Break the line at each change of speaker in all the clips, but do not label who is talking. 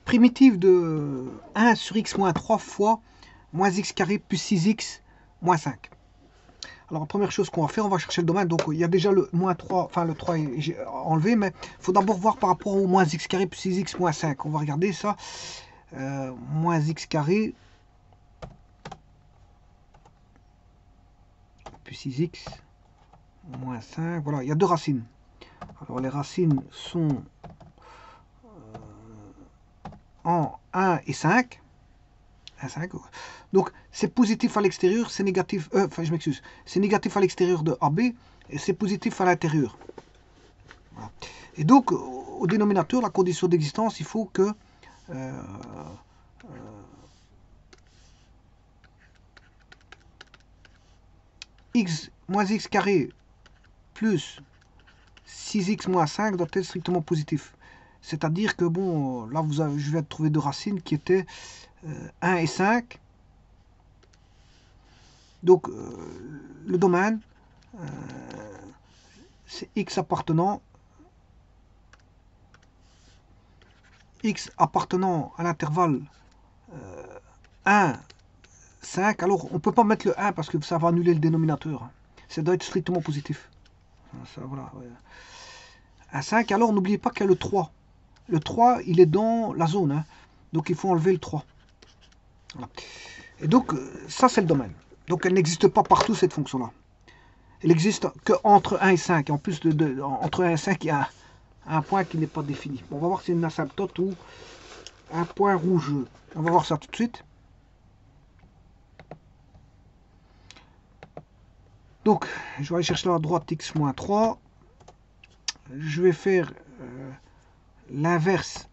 primitive de 1 sur x moins 3 fois moins x carré plus 6x moins 5. Alors, la première chose qu'on va faire, on va chercher le domaine. Donc, il y a déjà le moins 3, enfin le 3 est enlevé, mais il faut d'abord voir par rapport au moins x carré plus 6x moins 5. On va regarder ça. Moins x carré plus 6x moins 5. Voilà, il y a deux racines. Alors, les racines sont en 1 et 5. 5. Donc, c'est positif à l'extérieur, c'est négatif, enfin, je m'excuse, c'est négatif à l'extérieur de AB, et c'est positif à l'intérieur. Voilà. Et donc, au dénominateur, la condition d'existence, il faut que x moins x carré plus 6x moins 5 doit être strictement positif. C'est-à-dire que, bon, là, je viens de trouver deux racines qui étaient 1 et 5. Donc, le domaine, c'est x appartenant à l'intervalle 1, 5. Alors, on ne peut pas mettre le 1 parce que ça va annuler le dénominateur. Ça doit être strictement positif. Ça, voilà, ouais. 1, 5. Alors, n'oubliez pas qu'il y a le 3. Le 3, il est dans la zone. Hein. Donc, il faut enlever le 3. Voilà. Et donc, ça, c'est le domaine. Donc, elle n'existe pas partout, cette fonction-là. Elle existe qu'entre 1 et 5. Et en plus, entre 1 et 5, il y a un point qui n'est pas défini. Bon, on va voir si c'est une asymptote ou un point rouge. On va voir ça tout de suite. Donc, je vais aller chercher la droite x-3. Je vais faire l'inverse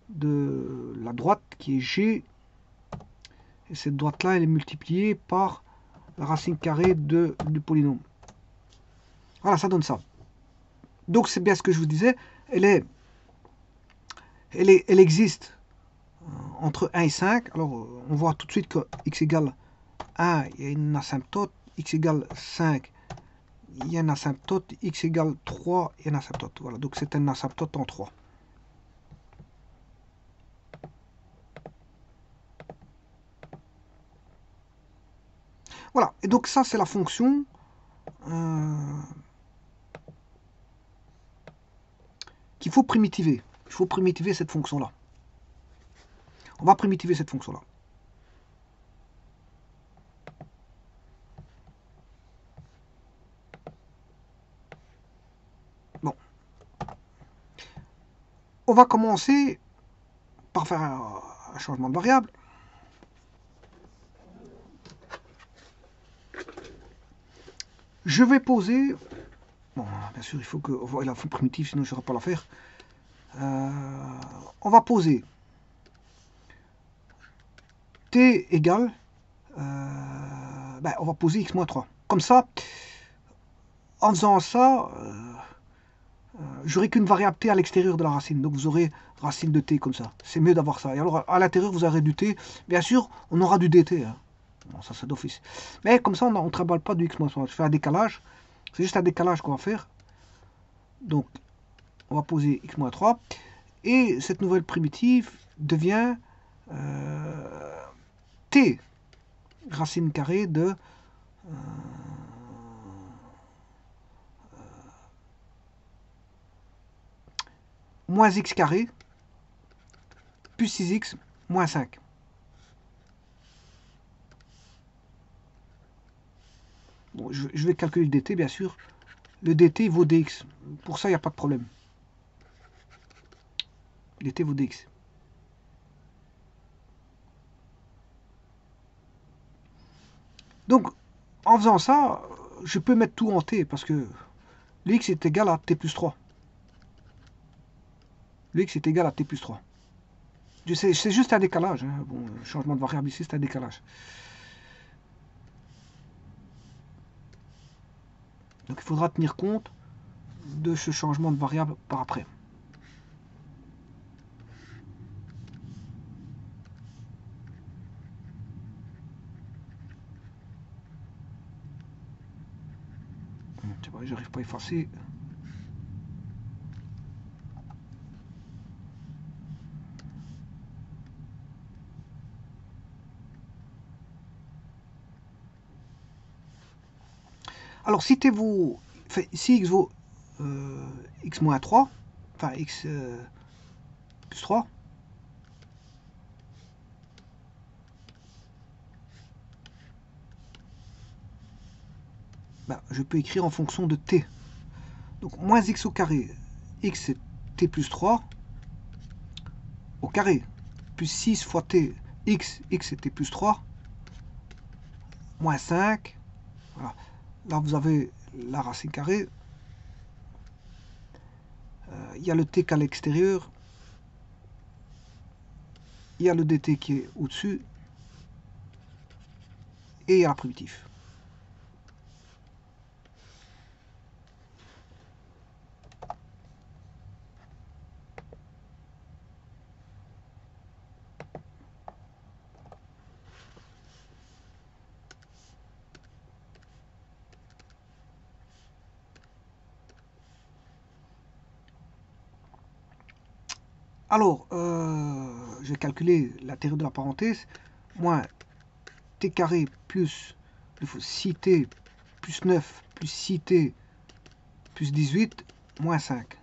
de la droite qui est g. Et cette droite-là, elle est multipliée par la racine carrée du polynôme. Voilà, ça donne ça. Donc, c'est bien ce que je vous disais. Elle existe entre 1 et 5. Alors, on voit tout de suite que x égale 1, il y a une asymptote. X égale 5, il y a une asymptote. X égale 3, il y a une asymptote. Voilà, donc c'est une asymptote en 3. Voilà, et donc ça c'est la fonction qu'il faut primitiver. Il faut primitiver cette fonction-là. On va primitiver cette fonction-là. Bon. On va commencer par faire un changement de variable. Je vais poser... Bon, bien sûr, il faut que... Voilà, il faut primitive, sinon je ne saurais pas la faire. On va poser t égale... on va poser x moins 3. Comme ça, en faisant ça, j'aurai qu'une variable t à l'extérieur de la racine. Donc vous aurez racine de t comme ça. C'est mieux d'avoir ça. Et alors à l'intérieur, vous aurez du t. Bien sûr, on aura du dt. Hein. Bon, ça c'est d'office. Mais comme ça, on ne travaille pas du x moins 3. Je fais un décalage. C'est juste un décalage qu'on va faire. Donc, on va poser x moins 3. Et cette nouvelle primitive devient t racine carrée de moins x carré plus 6x moins 5. Bon, je vais calculer le dt, bien sûr. Le dt vaut dx. Pour ça, il n'y a pas de problème. Dt vaut dx. Donc, en faisant ça, je peux mettre tout en t, parce que le x est égal à t plus 3. Le x est égal à t plus 3. C'est juste un décalage. Hein. Bon, le changement de variable ici, c'est un décalage. Donc, il faudra tenir compte de ce changement de variable par après. J'arrive pas à effacer. Alors si t vaut, enfin, si x vaut x moins 3, enfin x plus 3, ben, je peux écrire en fonction de t. Donc moins x au carré, x c'est t plus 3 au carré, plus 6 fois t, x c'est t plus 3, moins 5, voilà. Là vous avez la racine carrée, il y a le t qu'à l'extérieur, il y a le dt qui est au-dessus, et il y a la primitive. Alors, j'ai calculé la théorie de la parenthèse, moins t carré plus 6t plus 9 plus 6t plus 18 moins 5.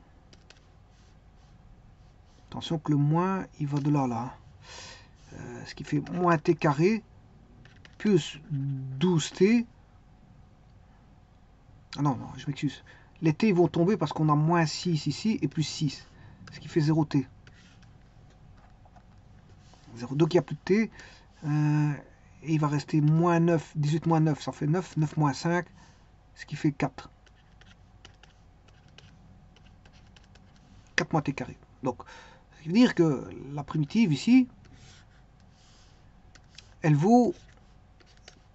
Attention que le moins, il va de là à là. Ce qui fait moins t carré plus 12t. Ah non, je m'excuse. Les t vont tomber parce qu'on a moins 6 ici et plus 6. Ce qui fait 0t. 0. Donc il n'y a plus de t. Et il va rester moins 9. 18 moins 9, ça fait 9. 9 moins 5, ce qui fait 4. 4 moins t carré. Donc, ça veut dire que la primitive ici, elle vaut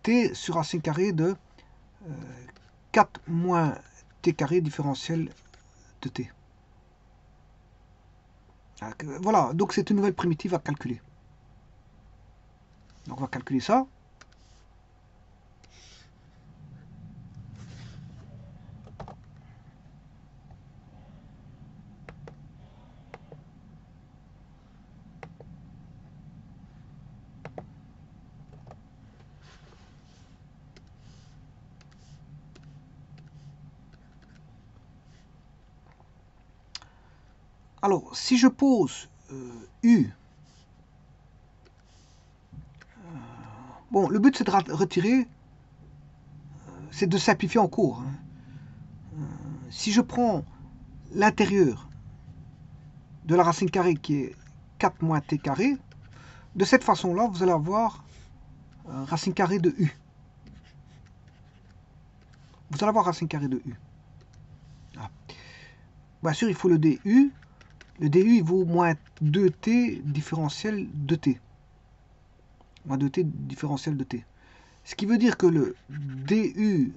t sur racine carrée de 4 moins t carré différentiel de t. Voilà, donc c'est une nouvelle primitive à calculer. Donc on va calculer ça. Alors, si je pose u, bon, le but c'est de retirer, c'est de simplifier en cours. Si je prends l'intérieur de la racine carrée qui est 4 moins t carré, de cette façon-là, vous allez avoir racine carrée de u. Vous allez avoir racine carrée de u. Ah. Bien sûr, il faut le du. Le du, il vaut moins 2t différentiel de t. Moins 2t différentiel de t. Ce qui veut dire que le du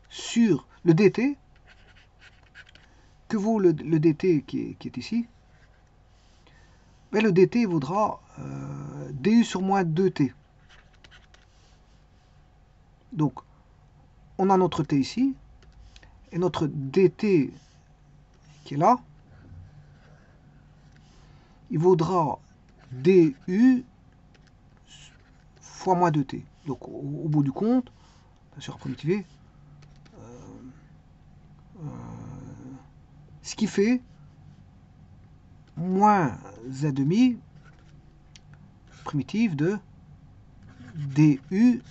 sur le dt, que vaut le dt qui est ici? Mais le dt vaudra du sur moins 2t. Donc, on a notre t ici, et notre dt qui est là, il vaudra du fois moins 2t. Donc, au bout du compte, bien sûr, primitivé, ce qui fait moins z demi primitive de du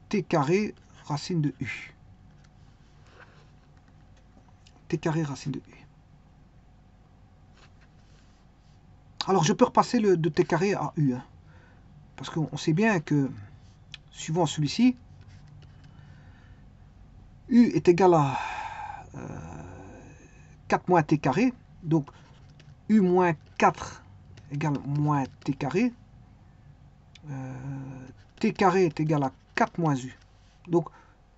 t carré racine de u. T carré racine de u. Alors je peux repasser de t carré à u. Hein, parce qu'on sait bien que, suivant celui-ci, u est égal à 4 moins t carré. Donc u moins 4 égale moins t carré. T carré est égal à 4 moins u. Donc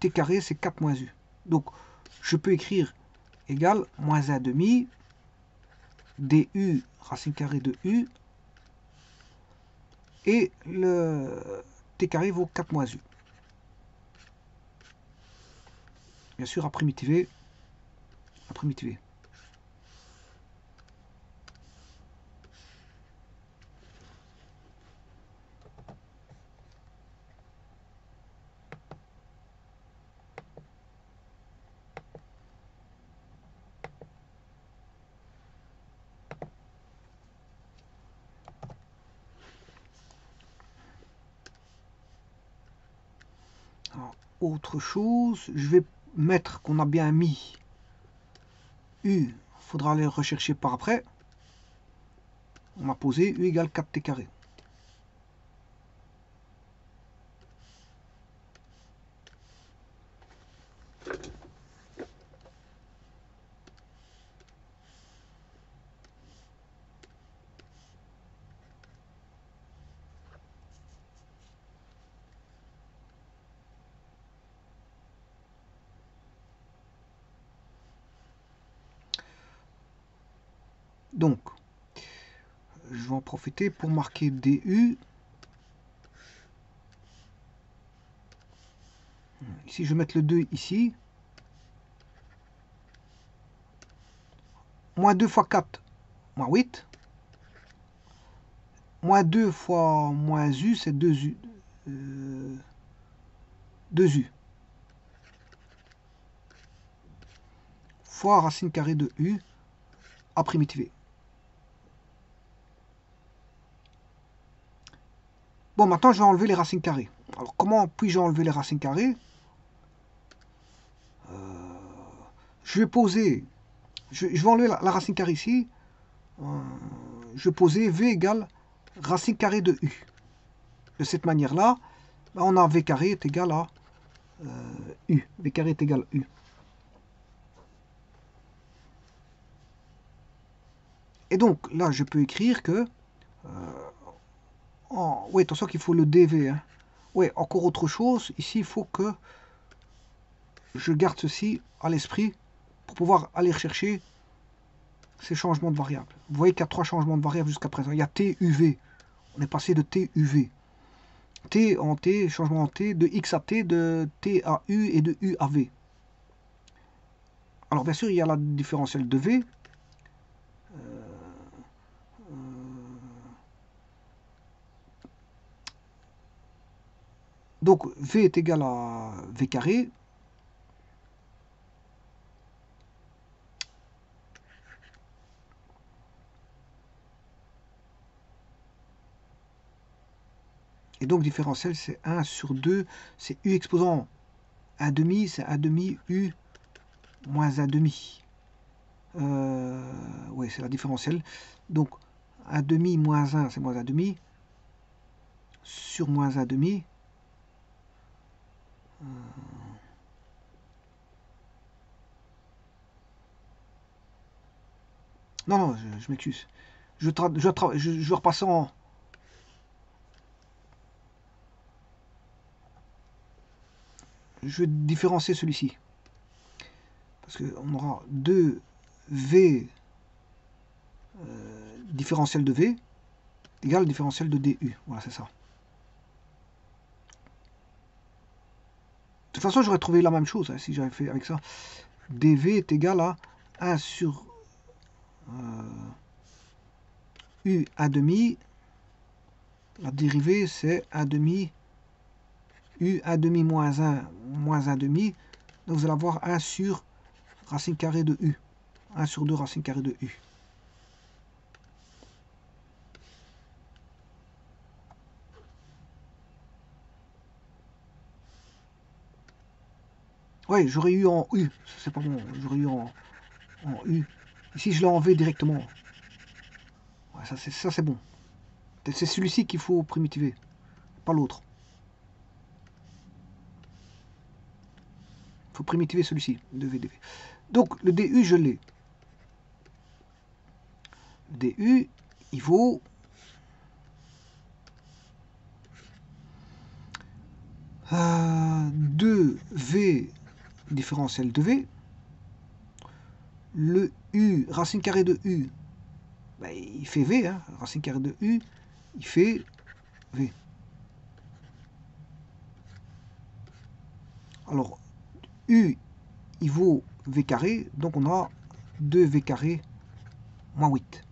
t carré c'est 4 moins u. Donc je peux écrire égal moins 1 demi du racine carrée de u, et le t carré vaut 4 moins u. Bien sûr à primitiver. À primitiver. Alors, autre chose, je vais mettre qu'on a bien mis U, il faudra aller rechercher par après. On m'a posé U égale 4t carré. Donc, je vais en profiter pour marquer DU. Ici, je vais mettre le 2 ici. Moins 2 fois 4, moins 8. Moins 2 fois moins U, c'est 2U. 2U. Fois racine carrée de U à primitiver. Bon, maintenant, je vais enlever les racines carrées. Alors, comment puis-je enlever les racines carrées? Je vais poser... Je vais enlever la racine carrée ici. Je vais poser V égale racine carrée de U. De cette manière-là, on a V carré est égal à U. V carré est égal à U. Et donc, là, je peux écrire que... oui, attention qu'il faut le DV. Hein. Oui, encore autre chose. Ici, il faut que je garde ceci à l'esprit pour pouvoir aller rechercher ces changements de variables. Vous voyez qu'il y a 3 changements de variables jusqu'à présent. Il y a TUV. On est passé de TUV. T en T, changement en T, de X à T, de T à U et de U à V. Alors, bien sûr, il y a la différentielle de V. Donc, V est égal à V carré. Et donc, différentiel, c'est 1 sur 2. C'est U exposant 1 demi, c'est 1 demi U moins 1 demi. Oui, c'est la différentielle. Donc, 1 demi moins 1, c'est moins 1 demi. Sur moins 1 demi. Non, non, je m'excuse. Je repasse en... Je vais différencier celui-ci. Parce qu'on aura 2V différentiel de V égale différentiel de DU. Voilà, c'est ça. De toute façon, j'aurais trouvé la même chose hein, si j'avais fait avec ça. dV est égal à 1 sur U 1 demi. La dérivée, c'est 1 demi U 1 demi moins 1 demi. Donc vous allez avoir 1 sur racine carrée de U. 1 sur 2 racine carrée de U. Oui, j'aurais eu en U. C'est pas bon. J'aurais eu en U. Ici, je l'ai en V directement. Ouais, ça, c'est bon. C'est celui-ci qu'il faut primitiver, pas l'autre. Il faut primitiver celui-ci, de VDV. Donc, le DU, je l'ai. Le DU, il vaut... Euh, 2V différentiel de V. Le U, racine carrée de U, ben, il fait V. Hein, racine carrée de U, il fait V. Alors, U, il vaut V carré, donc on a 2V carré moins 8.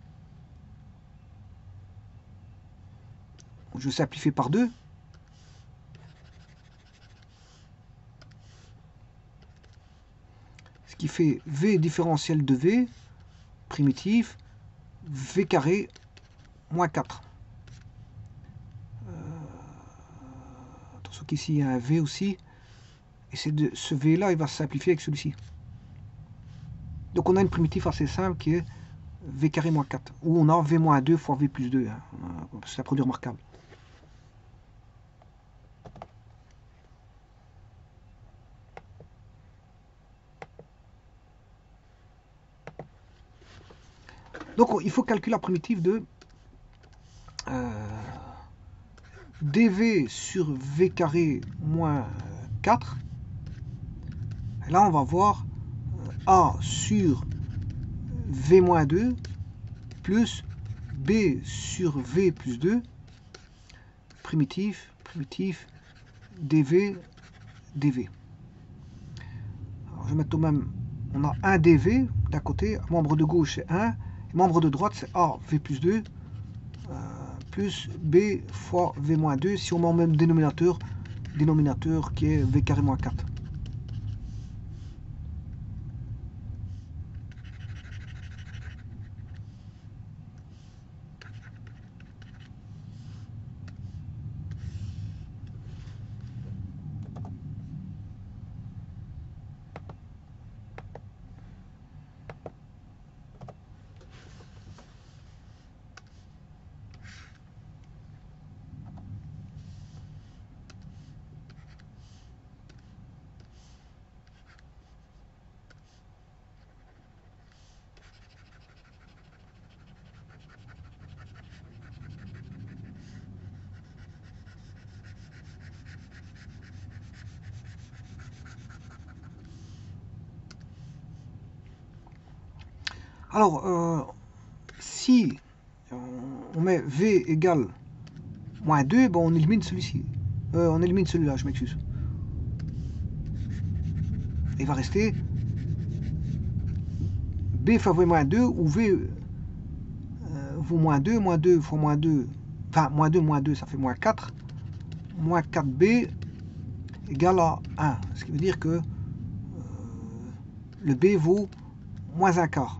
Je simplifie par 2. Ce qui fait V différentiel de V, primitif, V carré moins 4. Attention qu'ici il y a un V aussi. Et ce V là, il va se simplifier avec celui-ci. Donc on a une primitive assez simple qui est V carré moins 4, où on a V moins 2 fois V plus 2. Hein. C'est un produit remarquable. Donc il faut calculer la primitive de dv sur V carré moins 4. Et là on va voir A sur V moins 2 plus B sur V plus 2, primitive, dv, dv. Alors, je vais mettre au même, on a un dv d'un côté, membre de gauche c'est 1, et membre de droite c'est A, V plus 2, plus B fois V moins 2, si on met au même dénominateur qui est V carré moins 4. Alors, si on met V égale moins 2, bon, on élimine celui-ci. On élimine celui-là, je m'excuse. Il va rester B fois V moins 2 ou V vaut moins 2 fois moins 2, enfin moins 2, ça fait moins 4. Moins 4B égale à 1. Ce qui veut dire que le B vaut moins un quart.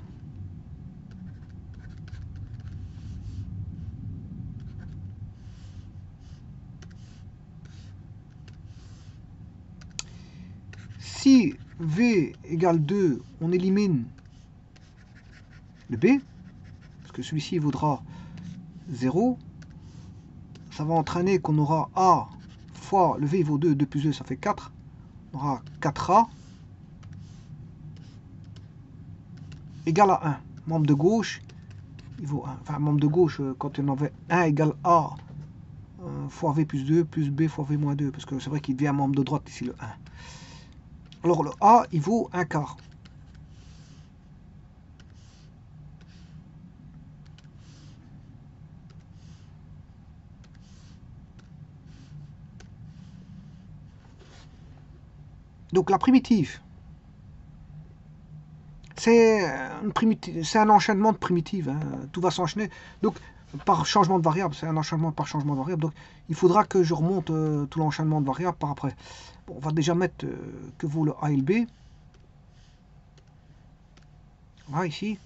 Si V égale 2, on élimine le B, parce que celui-ci vaudra 0. Ça va entraîner qu'on aura A fois le V vaut 2, 2 plus 2, ça fait 4. On aura 4A égale à 1. Membre de gauche, il vaut 1. Enfin, membre de gauche, quand on avait 1 égale A fois V plus 2 plus B fois V moins 2, parce que c'est vrai qu'il devient membre de droite ici le 1. Alors le A, il vaut un quart. Donc la primitive, c'est un enchaînement de primitives. Hein. Tout va s'enchaîner. Donc par changement de variable, c'est un enchaînement par changement de variable. Donc il faudra que je remonte tout l'enchaînement de variables par après. Bon, on va déjà mettre que vaut le A et le B. Voilà ici.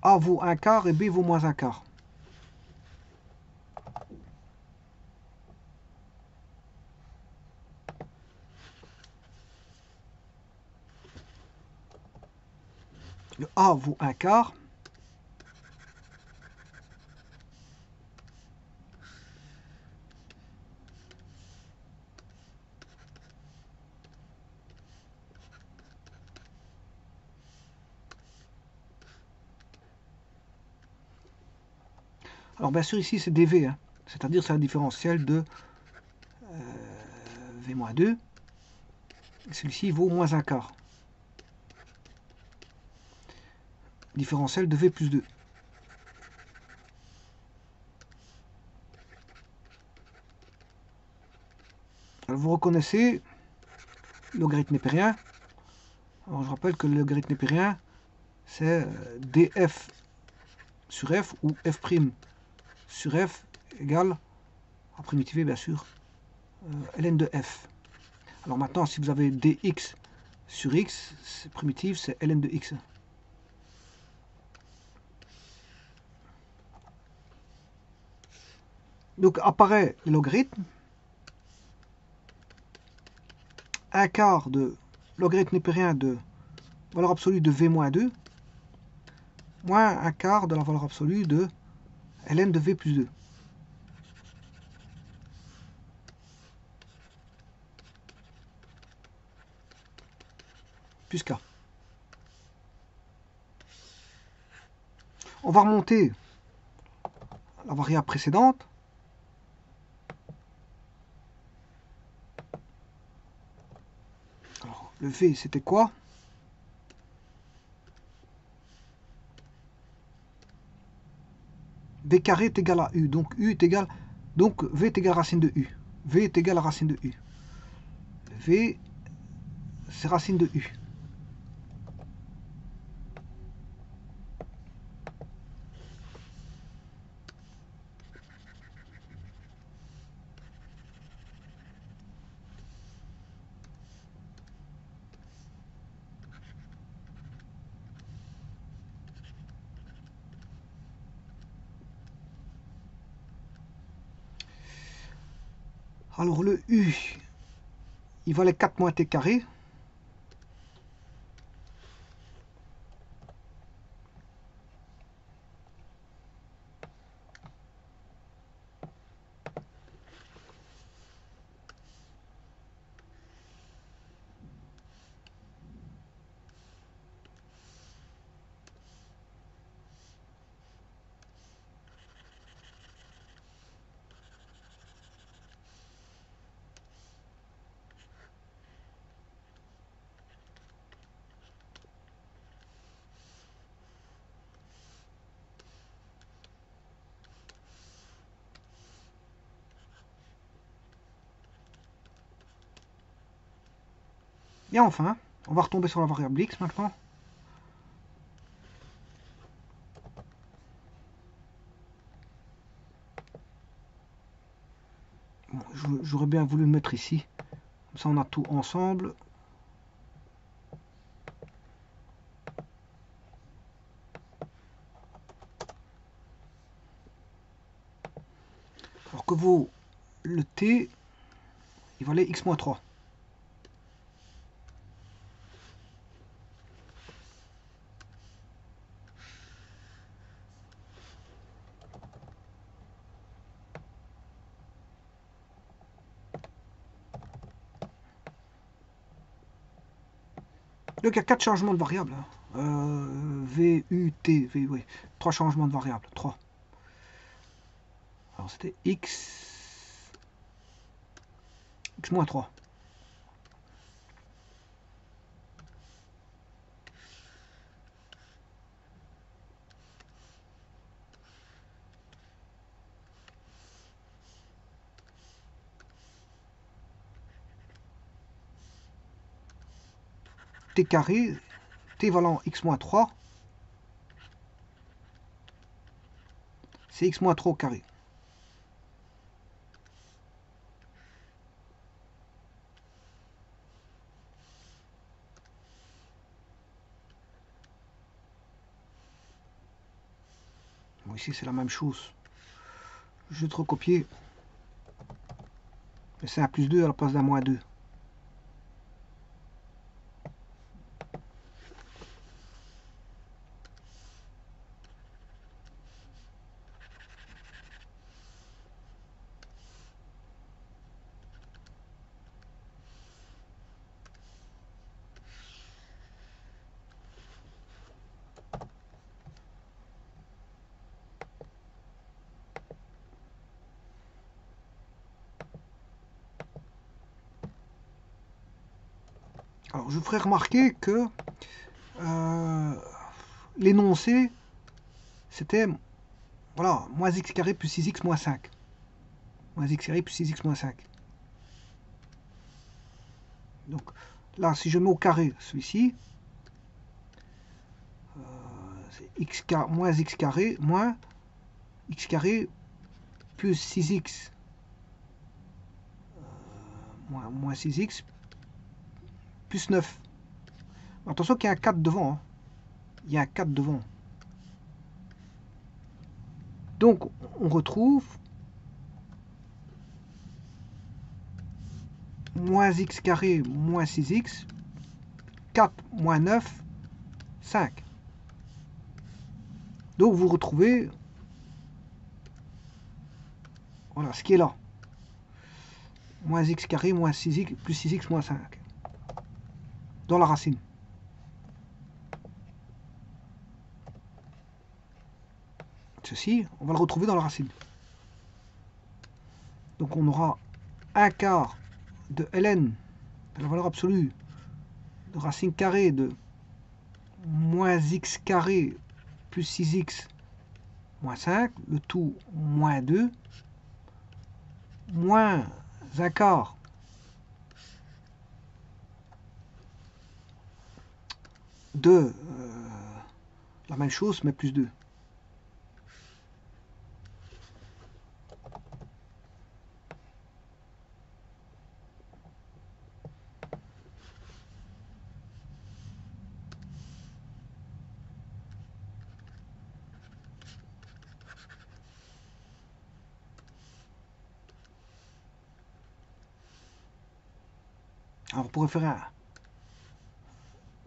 A vaut un quart et B vaut moins un quart. Le A vaut un quart. Alors bien sûr ici c'est dv, hein. C'est-à-dire c'est un différentiel de V-2. Celui-ci vaut moins un quart. Différentiel de V plus 2. Alors, vous reconnaissez le logarithme népérien. Alors je rappelle que le logarithme népérien c'est df sur f ou f' sur f égale, à primitiver bien sûr, ln de f. Alors maintenant si vous avez dx sur x, c'est primitive, c'est ln de x. Donc apparaît le logarithme. un quart de logarithme népérien de valeur absolue de v moins 2, moins un quart de la valeur absolue de ln de v plus 2. Plus k. On va remonter la variable précédente. Alors, le v, c'était quoi? V carré est égal à u. Donc, u est égal, donc v est égal à racine de u. V est égal à racine de u. V, c'est racine de u. Alors le u, il valait 4 moins t carré. Et enfin, on va retomber sur la variable x maintenant. Bon, j'aurais bien voulu le mettre ici. Comme ça, on a tout ensemble. Alors que vaut le t, il valait x moins 3. Donc il y a 4 changements de variables. V, U, T, V, oui. 3 changements de variables. 3. Alors c'était x moins 3. T carré, T valant x moins 3, c'est x moins 3 au carré. Bon, ici c'est la même chose. Je vais te recopier. Mais c'est un plus 2 à la place d'un moins 2. Alors je ferai remarquer que l'énoncé, c'était voilà, moins x carré plus 6x moins 5. Moins x carré plus 6x moins 5. Donc là, si je mets au carré celui-ci, c'est x moins x carré moins x carré plus 6x moins 6x plus 9. Attention qu'il y a un 4 devant. Hein. Il y a un 4 devant. Donc on retrouve moins x carré moins 6x, 4 moins 9, 5. Donc vous retrouvez, voilà, ce qui est là. Moins x carré moins 6x plus 6x moins 5. Dans la racine. Ceci, on va le retrouver dans la racine. Donc on aura 1 quart de ln, de la valeur absolue, de racine carrée de moins x carré plus 6x moins 5, le tout moins 2, moins 1 quart de la même chose, mais plus 2. Alors on pourrait faire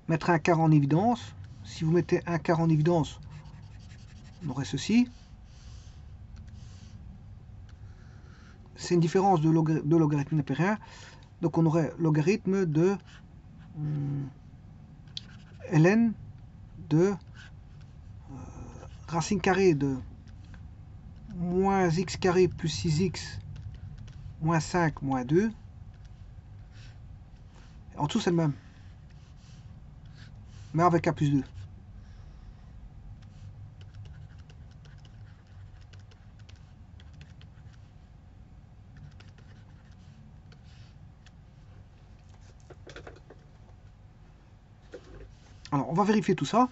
mettre un quart en évidence. Si vous mettez un quart en évidence, on aurait ceci. C'est une différence de logarithme népérien. Donc on aurait logarithme de ln de racine carrée de moins x carré plus 6x moins 5 moins 2. En dessous c'est le même, mais avec a plus 2. Alors on va vérifier tout ça.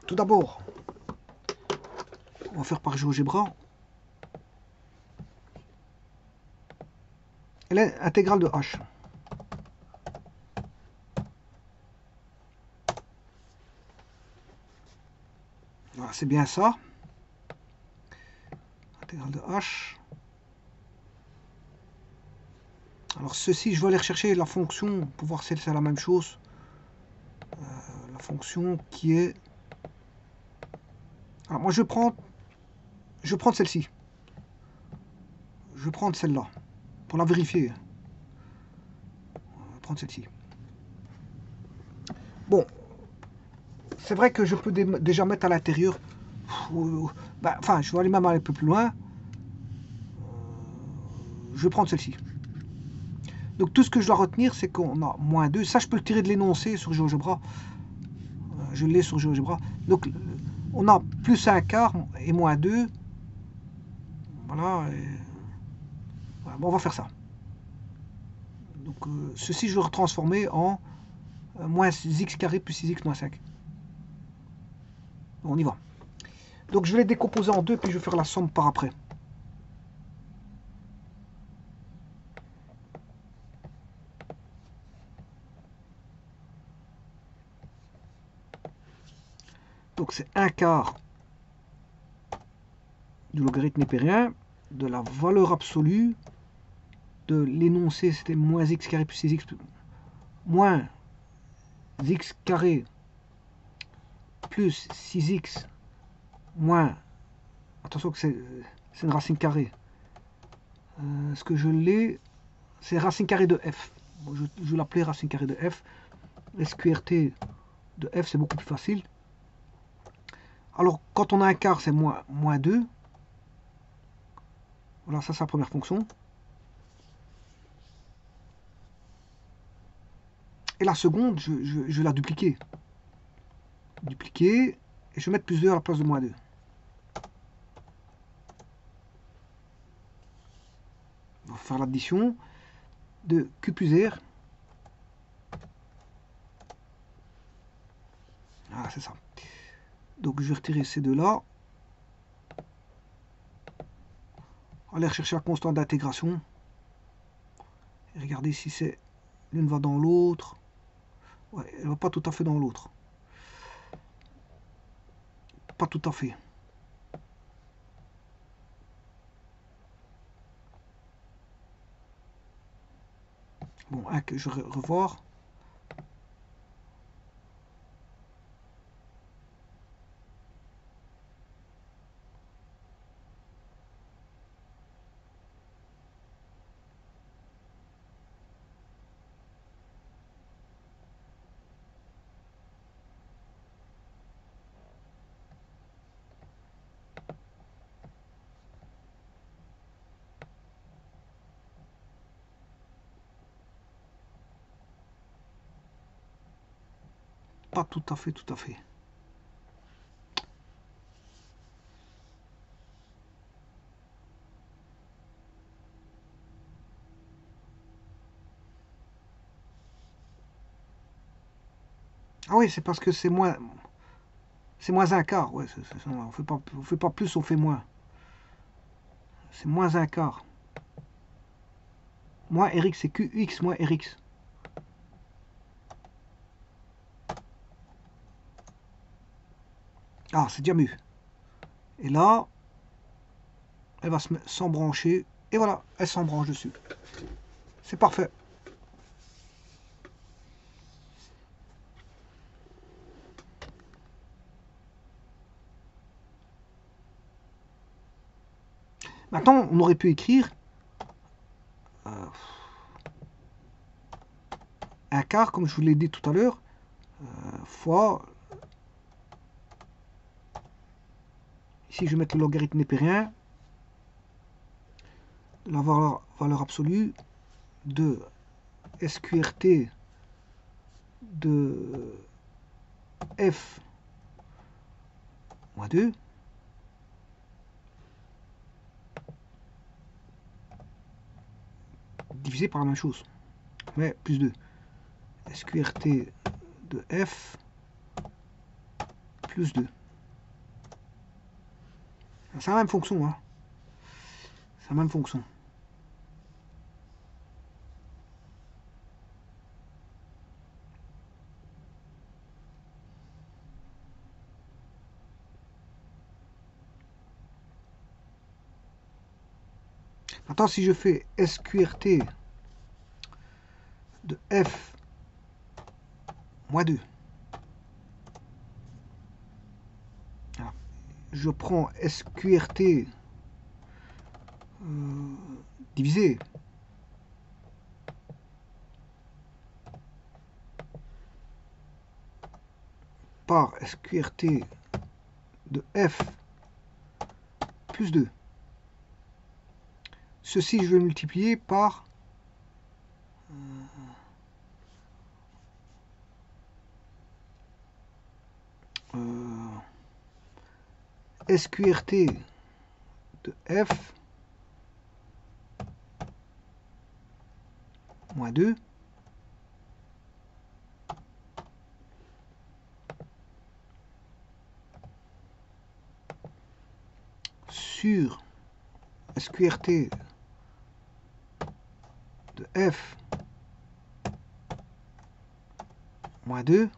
Tout d'abord, on va faire par GeoGebra. L'intégrale de h. Voilà, c'est bien ça. Intégrale de h. Alors ceci, je vais aller rechercher la fonction pour voir si c'est la même chose. La fonction qui est... Alors moi je vais prendre celle-ci. Je vais prendre celle-là pour la vérifier. On va prendre celle-ci. Bon, c'est vrai que je peux déjà mettre à l'intérieur. Enfin, je vais aller même un peu plus loin. Je vais prendre celle-ci. Donc tout ce que je dois retenir, c'est qu'on a moins 2. Ça, je peux le tirer de l'énoncé sur GeoGebra. Je l'ai sur GeoGebra. Donc on a plus 1 quart et moins 2. Voilà. Voilà. Bon, on va faire ça. Donc ceci, je vais le retransformer en moins x carré plus 6x moins 5. On y va. Donc je vais les décomposer en deux, puis je vais faire la somme par après. Donc c'est 1 quart du logarithme népérien de la valeur absolue de l'énoncé, c'était moins x carré plus 6x moins x carré plus 6x moins, attention que c'est une racine carrée. Ce que je l'ai, c'est racine carrée de f. Bon, je vais l'appeler racine carrée de f. SQRT de f, c'est beaucoup plus facile. Alors, quand on a un quart, c'est moins 2. Voilà, ça c'est la première fonction. Et la seconde, je vais la dupliquer. Dupliquer, et je vais mettre plus 2 à la place de moins 2. On va faire l'addition de Q plus R. Ah, c'est ça. Donc je vais retirer ces deux-là. Aller chercher la constante d'intégration. Et regardez si c'est l'une va dans l'autre. Ouais, elle va pas tout à fait dans l'autre. Pas tout à fait. Bon, que je revoir. Pas tout à fait, tout à fait. Ah oui, c'est parce que c'est moins un quart. Ouais, on fait pas plus, on fait moins. C'est moins un quart. Moins Rx, c'est QX moins Rx. Ah, c'est déjà mieux. Et là, elle va s'embrancher. Et voilà, elle s'embranche dessus. C'est parfait. Maintenant, on aurait pu écrire un quart, comme je vous l'ai dit tout à l'heure, fois... Ici, je vais mettre le logarithme népérien. La valeur absolue de SQRT de f moins 2 divisé par la même chose, mais plus 2. SQRT de f plus 2. C'est la même fonction, hein. C'est la même fonction. Maintenant, si je fais SQRT de f moins 2, alors, je prends SQRT divisé par SQRT de f plus 2. Ceci, je vais multiplier par SQRT de f moins 2 sur SQRT de f moins 2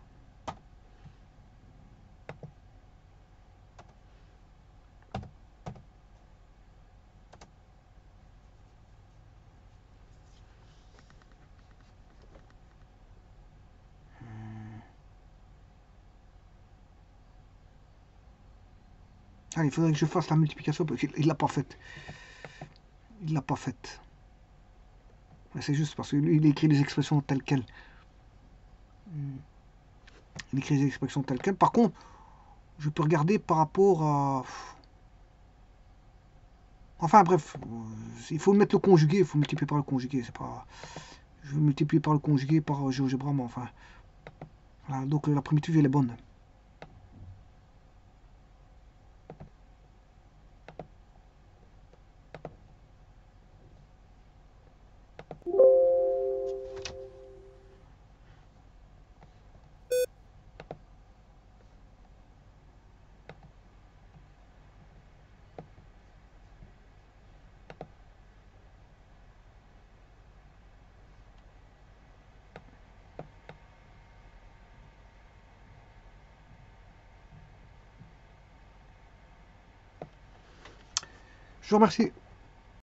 Ah, il faudrait que je fasse la multiplication parce qu'il ne l'a pas faite. Il ne l'a pas faite. C'est juste parce qu'il écrit des expressions telles quelles. Il écrit des expressions telles quelles. Par contre, je peux regarder par rapport à... Enfin bref, il faut mettre le conjugué, il faut multiplier par le conjugué. C'est pas... Je vais multiplier par le conjugué par GeoGebra, mais enfin... Voilà, donc la primitive, elle est bonne. Je vous remercie.